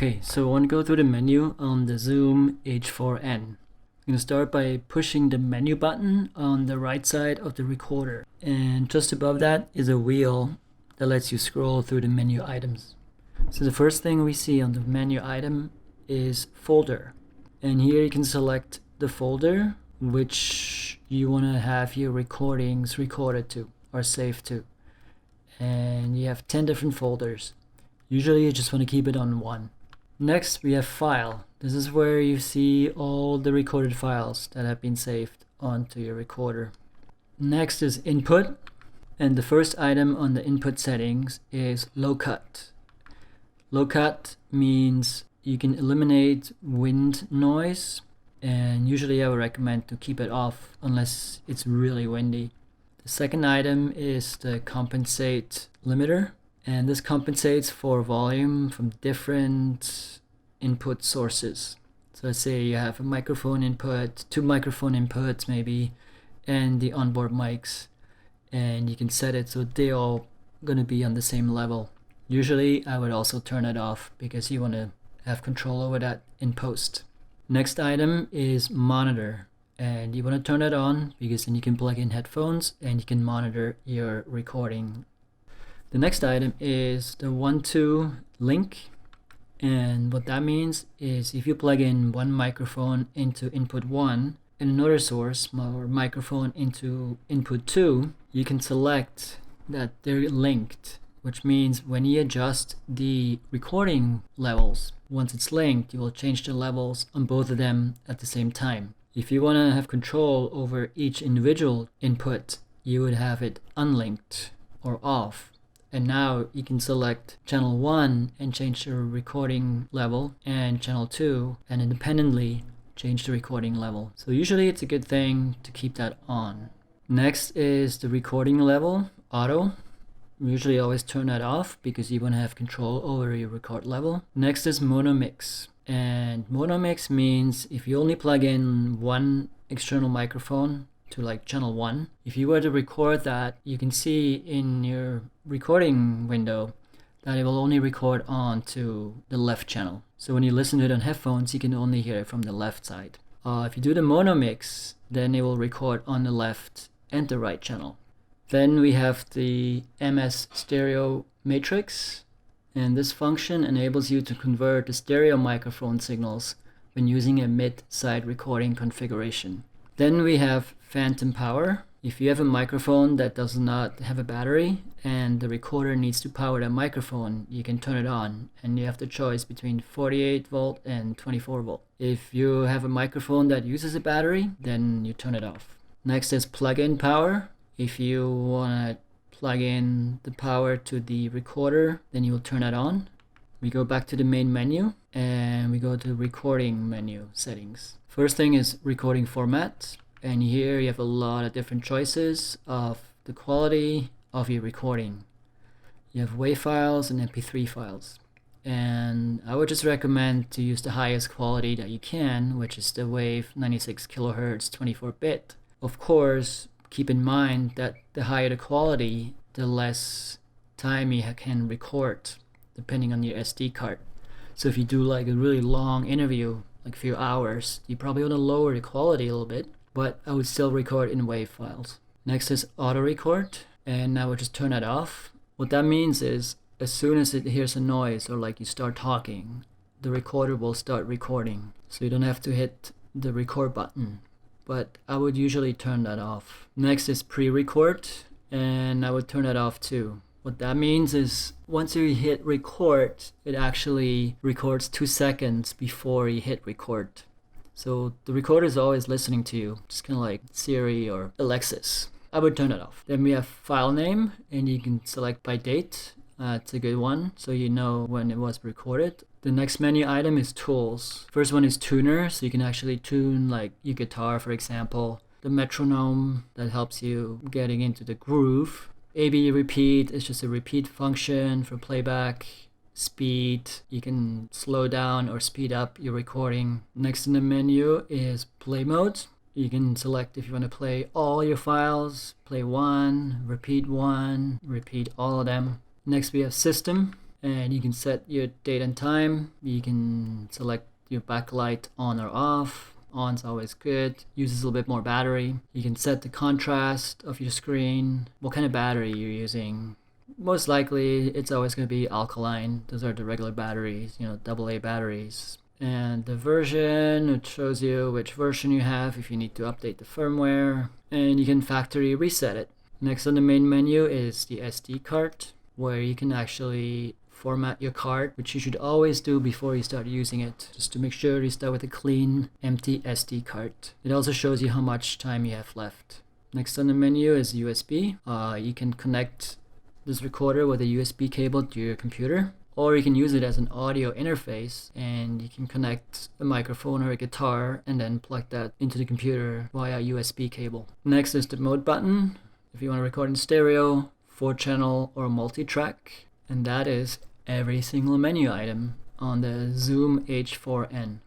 Okay, so I want to go through the menu on the Zoom H4n. I'm going to start by pushing the menu button on the right side of the recorder. And just above that is a wheel that lets you scroll through the menu items. So the first thing we see on the menu item is folder. And here you can select the folder which you want to have your recordings recorded to or saved to. And you have 10 different folders. Usually you just want to keep it on one. Next we have file. This is where you see all the recorded files that have been saved onto your recorder. Next is input, and the first item on the input settings is low cut. Low cut means you can eliminate wind noise, and usually I would recommend to keep it off unless it's really windy. The second item is the compensate limiter, and this compensates for volume from different input sources. So let's say you have a microphone input, 2 microphone inputs maybe, and the onboard mics, and you can set it so they all gonna be on the same level. Usually I would also turn it off because you want to have control over that in post. Next item is monitor, and you want to turn it on because then you can plug in headphones and you can monitor your recording. The next item is the 1-2 link, and what that means is if you plug in one microphone into input 1 and another source or microphone into input 2, you can select that they're linked, which means when you adjust the recording levels, once it's linked, you will change the levels on both of them at the same time. If you want to have control over each individual input, you would have it unlinked or off. And now you can select channel 1 and change the recording level, and channel 2 and independently change the recording level. So usually it's a good thing to keep that on. Next is the recording level, auto. Usually always turn that off because you want to have control over your record level. Next is mono mix. And mono mix means if you only plug in one external microphone to like channel 1, if you were to record that, you can see in your recording window that it will only record on to the left channel. So when you listen to it on headphones, you can only hear it from the left side. If you do the mono mix, then it will record on the left and the right channel. Then we have the MS stereo matrix, and this function enables you to convert the stereo microphone signals when using a mid-side recording configuration. Then we have phantom power. If you have a microphone that does not have a battery and the recorder needs to power that microphone, you can turn it on, and you have the choice between 48 volt and 24 volt. If you have a microphone that uses a battery, then you turn it off. Next is plug-in power. If you want to plug in the power to the recorder, then you will turn it on. We go back to the main menu and we go to recording menu settings. First thing is recording format, and here you have a lot of different choices of the quality of your recording. You have WAV files and MP3 files, and I would just recommend to use the highest quality that you can, which is the WAV 96 kilohertz 24-bit. Of course, keep in mind that the higher the quality, the less time you can record depending on your SD card. So if you do like a really long interview, like a few hours, you probably want to lower the quality a little bit, but I would still record in WAV files. Next is auto record, and I would just turn it off. What that means is as soon as it hears a noise or like you start talking, the recorder will start recording. So you don't have to hit the record button, but I would usually turn that off. Next is pre-record, and I would turn it off too. What that means is once you hit record, it actually records 2 seconds before you hit record. So the recorder is always listening to you, just kind of like Siri or Alexis. I would turn it off. Then we have file name, and you can select by date. It's a good one, so you know when it was recorded. The next menu item is tools. First one is tuner, so you can actually tune like your guitar, for example. The metronome that helps you getting into the groove. AB repeat is just a repeat function for playback. Speed, you can slow down or speed up your recording. Next in the menu is play mode. You can select if you want to play all your files, play one, repeat all of them. Next we have system, and you can set your date and time. You can select your backlight on or off. On's always good, uses a little bit more battery. You can set the contrast of your screen, what kind of battery you're using. Most likely it's always going to be alkaline. Those are the regular batteries, AA batteries. And the version, it shows you which version you have if you need to update the firmware, and you can factory reset it. Next on the main menu is the SD card, where you can actually format your card, which you should always do before you start using it, just to make sure you start with a clean, empty SD card. It also shows you how much time you have left. Next on the menu is USB. You can connect this recorder with a USB cable to your computer, or you can use it as an audio interface, and you can connect a microphone or a guitar and then plug that into the computer via USB cable. Next is the mode button. If you want to record in stereo, 4-channel or multi-track, and that is every single menu item on the Zoom H4n.